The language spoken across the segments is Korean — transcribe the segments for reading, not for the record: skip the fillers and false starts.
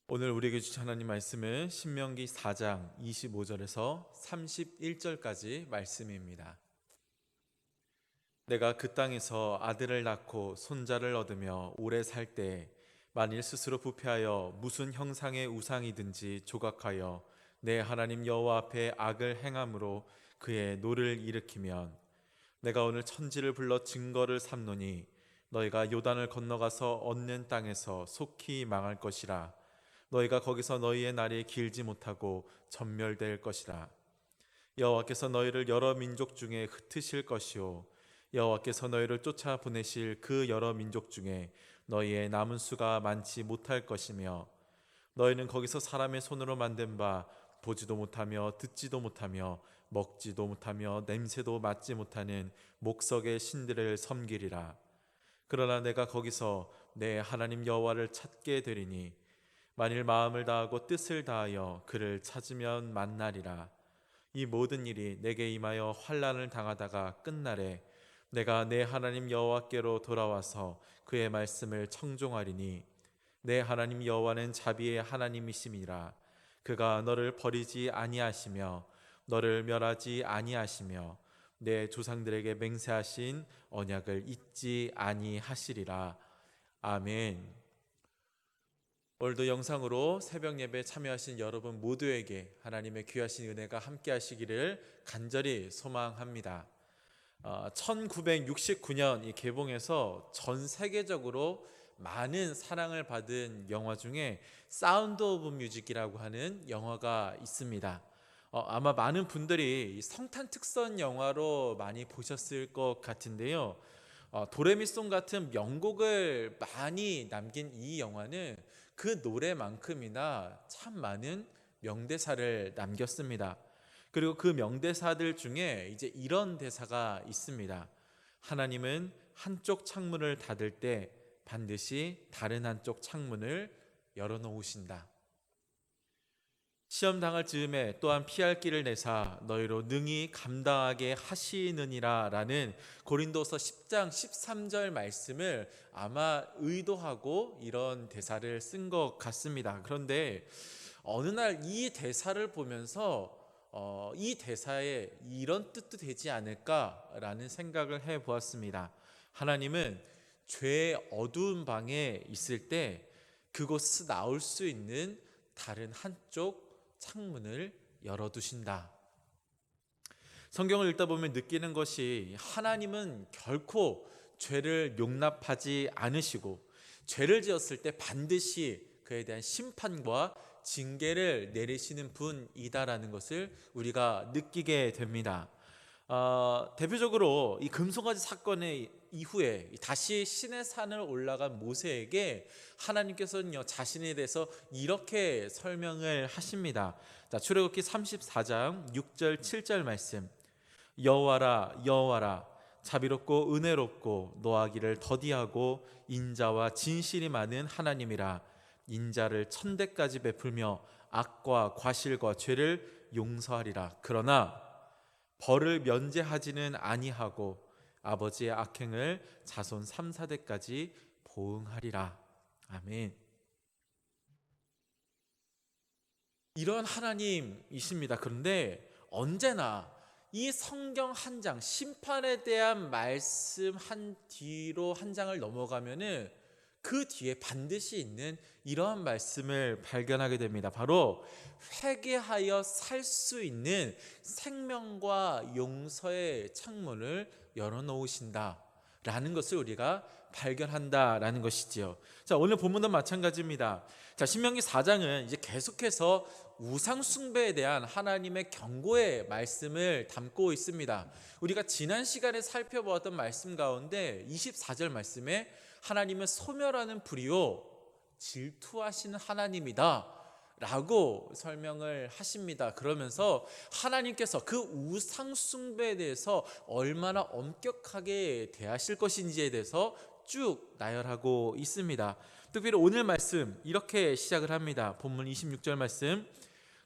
오늘 우리에게 주신 하나님 말씀은 신명기 4장 25절에서 31절까지 말씀입니다. 내가 그 땅에서 아들을 낳고 손자를 얻으며 오래 살 때 만일 스스로 부패하여 무슨 형상의 우상이든지 조각하여 내 하나님 여호와 앞에 악을 행함으로 그의 노를 일으키면 내가 오늘 천지를 불러 증거를 삼노니 너희가 요단을 건너가서 얻는 땅에서 속히 망할 것이라. 너희가 거기서 너희의 날이 길지 못하고 전멸될 것이라. 여호와께서 너희를 여러 민족 중에 흩으실 것이요 여호와께서 너희를 쫓아 보내실 그 여러 민족 중에 너희의 남은 수가 많지 못할 것이며 너희는 거기서 사람의 손으로 만든 바 보지도 못하며 듣지도 못하며 먹지도 못하며 냄새도 맡지 못하는 목석의 신들을 섬기리라. 그러나 내가 거기서 내 하나님 여호와를 찾게 되리니 만일 마음을 다하고 뜻을 다하여 그를 찾으면 만나리라. 이 모든 일이 내게 임하여 환난을 당하다가 끝날에 내가 내 하나님 여호와께로 돌아와서 그의 말씀을 청종하리니 내 하나님 여호와는 자비의 하나님이심이라. 그가 너를 버리지 아니하시며 너를 멸하지 아니하시며 내 조상들에게 맹세하신 언약을 잊지 아니하시리라. 아멘. 오늘도 영상으로 새벽 예배에 참여하신 여러분 모두에게 하나님의 귀하신 은혜가 함께 하시기를 간절히 소망합니다. 1969년 이 개봉해서 전 세계적으로 많은 사랑을 받은 영화 중에 사운드 오브 뮤직이라고 하는 영화가 있습니다. 아마 많은 분들이 성탄 특선 영화로 많이 보셨을 것 같은데요. 도레미송 같은 명곡을 많이 남긴 이 영화는 그 노래만큼이나 참 많은 명대사를 남겼습니다. 그리고 그 명대사들 중에 이제 이런 대사가 있습니다. 하나님은 한쪽 창문을 닫을 때 반드시 다른 한쪽 창문을 열어놓으신다. 시험 당할 즈음에 또한 피할 길을 내사 너희로 능히 감당하게 하시느니라 라는 고린도서 10장 13절 말씀을 아마 의도하고 이런 대사를 쓴 것 같습니다. 그런데 어느 날 이 대사를 보면서 이 대사에 이런 뜻도 되지 않을까라는 생각을 해보았습니다. 하나님은 죄의 어두운 방에 있을 때 그곳에서 나올 수 있는 다른 한쪽 창문을 열어두신다. 성경을 읽다 보면 느끼는 것이 하나님은 결코 죄를 용납하지 않으시고 죄를 지었을 때 반드시 그에 대한 심판과 징계를 내리시는 분이다라는 것을 우리가 느끼게 됩니다. 대표적으로 이 금송아지 사건의 이후에 다시 신의 산을 올라간 모세에게 하나님께서는요 자신에 대해서 이렇게 설명을 하십니다. 자, 출애굽기 34장 6절 7절 말씀. 여호와라 여호와라 자비롭고 은혜롭고 노하기를 더디하고 인자와 진실이 많은 하나님이라. 인자를 천대까지 베풀며 악과 과실과 죄를 용서하리라. 그러나 벌을 면제하지는 아니하고 아버지의 악행을 자손 3, 4대까지 보응하리라. 아멘. 이런 하나님이십니다. 그런데 언제나 이 성경 한 장, 심판에 대한 말씀 한 뒤로 한 장을 넘어가면은 그 뒤에 반드시 있는 이러한 말씀을 발견하게 됩니다. 바로 회개하여 살 수 있는 생명과 용서의 창문을 열어놓으신다 라는 것을 우리가 발견한다라는 것이지요. 자, 오늘 본문도 마찬가지입니다. 자, 신명기 4장은 이제 계속해서 우상 숭배에 대한 하나님의 경고의 말씀을 담고 있습니다. 우리가 지난 시간에 살펴보았던 말씀 가운데 24절 말씀에 하나님은 소멸하는 불이요 질투하시는 하나님이다 라고 설명을 하십니다. 그러면서 하나님께서 그 우상 숭배에 대해서 얼마나 엄격하게 대하실 것인지에 대해서 쭉 나열하고 있습니다. 특별히 오늘 말씀 이렇게 시작을 합니다. 본문 26절 말씀.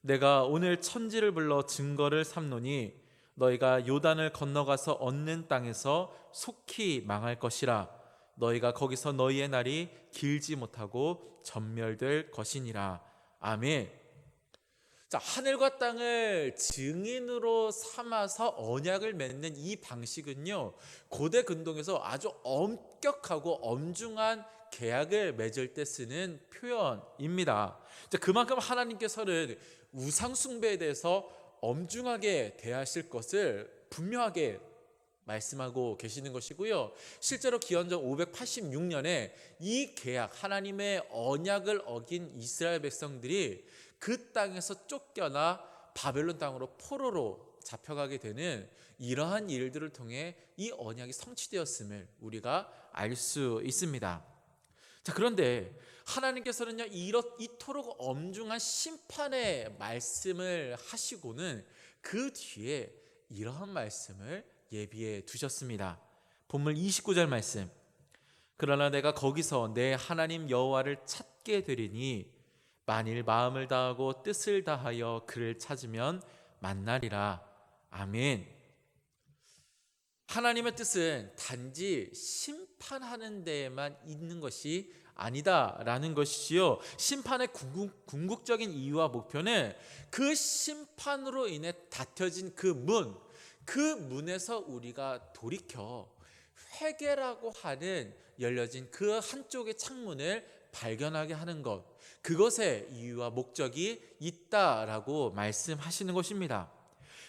내가 오늘 천지를 불러 증거를 삼노니 너희가 요단을 건너가서 얻는 땅에서 속히 망할 것이라. 너희가 거기서 너희의 날이 길지 못하고 전멸될 것이니라. 아멘. 자, 하늘과 땅을 증인으로 삼아서 언약을 맺는 이 방식은요, 고대 근동에서 아주 엄격하고 엄중한 계약을 맺을 때 쓰는 표현입니다. 자, 그만큼 하나님께서는 우상 숭배에 대해서 엄중하게 대하실 것을 분명하게 말씀하고 계시는 것이고요. 실제로 기원전 586년에 이 계약, 하나님의 언약을 어긴 이스라엘 백성들이 그 땅에서 쫓겨나 바벨론 땅으로 포로로 잡혀가게 되는 이러한 일들을 통해 이 언약이 성취되었음을 우리가 알 수 있습니다. 자, 그런데 하나님께서는요, 이토록 엄중한 심판의 말씀을 하시고는 그 뒤에 이러한 말씀을 예비해 두셨습니다. 본문 29절 말씀. 그러나 내가 거기서 내 하나님 여호와를 찾게 되리니 만일 마음을 다하고 뜻을 다하여 그를 찾으면 만나리라. 아멘. 하나님의 뜻은 단지 심판하는 데에만 있는 것이 아니다라는 것이지요. 심판의 궁극적인 이유와 목표는 그 심판으로 인해 닫혀진 그 문에서 우리가 돌이켜 회개라고 하는 열려진 그 한쪽의 창문을 발견하게 하는 것, 그것의 이유와 목적이 있다라고 말씀하시는 것입니다.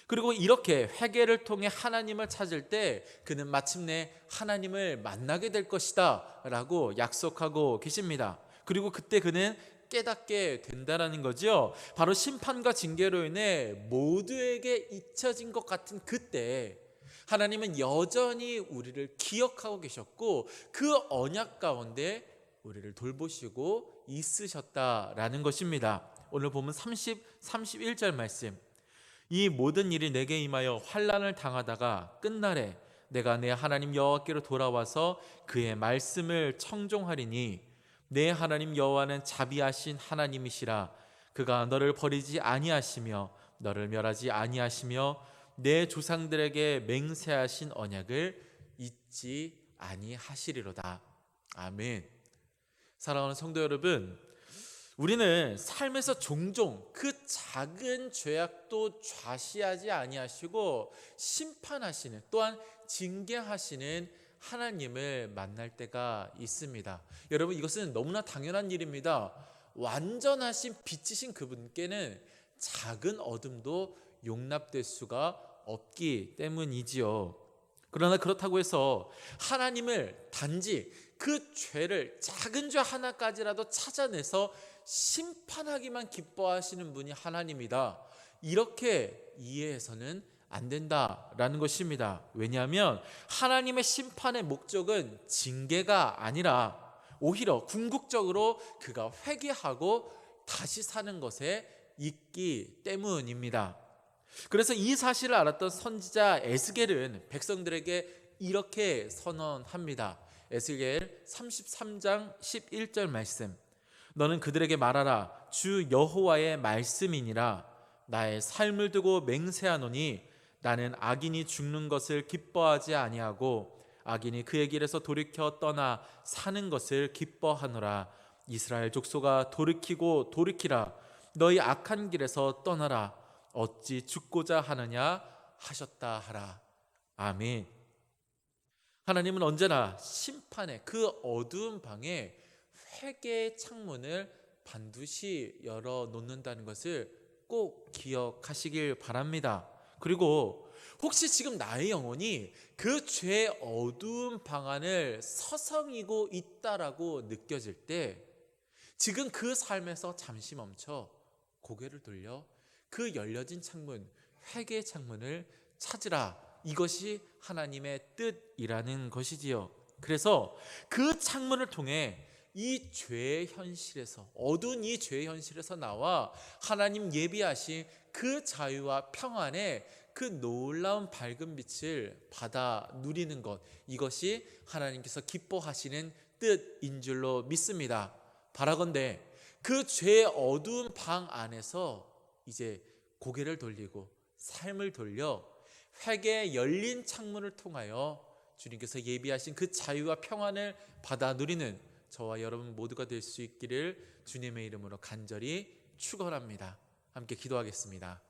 그리고 이렇게 회개를 통해 하나님을 찾을 때 그는 마침내 하나님을 만나게 될 것이다 라고 약속하고 계십니다. 그리고 그때 그는 깨닫게 된다라는 거죠. 바로 심판과 징계로 인해 모두에게 잊혀진 것 같은 그때 하나님은 여전히 우리를 기억하고 계셨고 그 언약 가운데 우리를 돌보시고 있으셨다라는 것입니다. 오늘 보면 31절 말씀. 이 모든 일이 내게 임하여 환난을 당하다가 끝날에 내가 내 하나님 여호와께로 돌아와서 그의 말씀을 청종하리니 내 하나님 여호와는 자비하신 하나님이시라. 그가 너를 버리지 아니하시며 너를 멸하지 아니하시며 내 조상들에게 맹세하신 언약을 잊지 아니하시리로다. 아멘. 사랑하는 성도 여러분, 우리는 삶에서 종종 그 작은 죄악도 좌시하지 아니하시고 심판하시는, 또한 징계하시는 하나님을 만날 때가 있습니다. 여러분, 이것은 너무나 당연한 일입니다. 완전하신 빛이신 그분께는 작은 어둠도 용납될 수가 없기 때문이지요. 그러나 그렇다고 해서 하나님을 단지 그 죄를, 작은 죄 하나까지라도 찾아내서 심판하기만 기뻐하시는 분이 하나님이다, 이렇게 이해해서는 안 된다라는 것입니다. 왜냐하면 하나님의 심판의 목적은 징계가 아니라 오히려 궁극적으로 그가 회개하고 다시 사는 것에 있기 때문입니다. 그래서 이 사실을 알았던 선지자 에스겔은 백성들에게 이렇게 선언합니다. 에스겔 33장 11절 말씀. 너는 그들에게 말하라. 주 여호와의 말씀이니라. 나의 삶을 두고 맹세하노니 나는 악인이 죽는 것을 기뻐하지 아니하고 악인이 그의 길에서 돌이켜 떠나 사는 것을 기뻐하노라. 이스라엘 족속아, 돌이키고 돌이키라. 너희 악한 길에서 떠나라. 어찌 죽고자 하느냐 하셨다 하라. 아멘. 하나님은 언제나 심판의 그 어두운 방에 회개의 창문을 반드시 열어놓는다는 것을 꼭 기억하시길 바랍니다. 그리고 혹시 지금 나의 영혼이 그 죄의 어두운 방 안을 서성이고 있다라고 느껴질 때 지금 그 삶에서 잠시 멈춰 고개를 돌려 그 열려진 창문, 회개의 창문을 찾으라. 이것이 하나님의 뜻이라는 것이지요. 그래서 그 창문을 통해 이 죄의 현실에서, 어두운 이 죄의 현실에서 나와 하나님 예비하신 그 자유와 평안의 그 놀라운 밝은 빛을 받아 누리는 것, 이것이 하나님께서 기뻐하시는 뜻인 줄로 믿습니다. 바라건대 그 죄의 어두운 방 안에서 이제 고개를 돌리고 삶을 돌려 회개의 열린 창문을 통하여 주님께서 예비하신 그 자유와 평안을 받아 누리는 저와 여러분 모두가 될 수 있기를 주님의 이름으로 간절히 축원합니다. 함께 기도하겠습니다.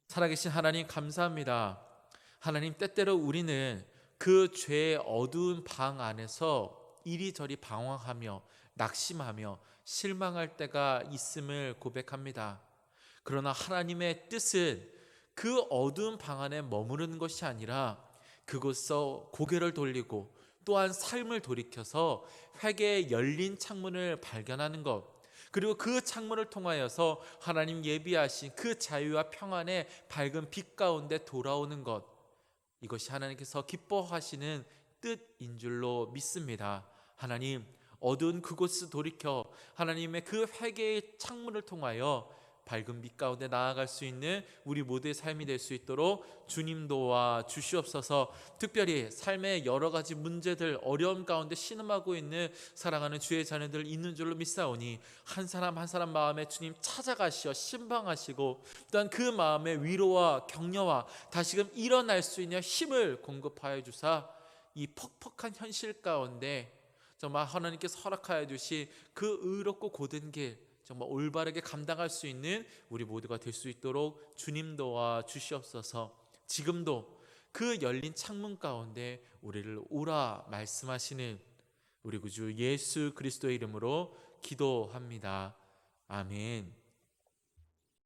살아계신 하나님 감사합니다. 하나님, 때때로 우리는 그 죄의 어두운 방 안에서 이리저리 방황하며 낙심하며 실망할 때가 있음을 고백합니다. 그러나 하나님의 뜻은 그 어두운 방 안에 머무르는 것이 아니라 그곳서 고개를 돌리고 또한 삶을 돌이켜서 회개의 열린 창문을 발견하는 것, 그리고 그 창문을 통하여서 하나님 예비하신 그 자유와 평안의 밝은 빛 가운데 돌아오는 것, 이것이 하나님께서 기뻐하시는 뜻인 줄로 믿습니다. 하나님, 어두운 그곳을 돌이켜 하나님의 그 회개의 창문을 통하여 밝은 빛 가운데 나아갈 수 있는 우리 모두의 삶이 될 수 있도록 주님 도와 주시옵소서. 특별히 삶의 여러 가지 문제들, 어려움 가운데 신음하고 있는 사랑하는 주의 자녀들 있는 줄로 믿사오니 한 사람 한 사람 마음에 주님 찾아가시어 신방하시고 또한 그 마음에 위로와 격려와 다시금 일어날 수 있는 힘을 공급하여 주사 이 퍽퍽한 현실 가운데 정말 하나님께서 허락하여 주신 그 의롭고 고든 길 정말 올바르게 감당할 수 있는 우리 모두가 될 수 있도록 주님 도와 주시옵소서. 지금도 그 열린 창문 가운데 우리를 오라 말씀하시는 우리 구주 예수 그리스도의 이름으로 기도합니다. 아멘.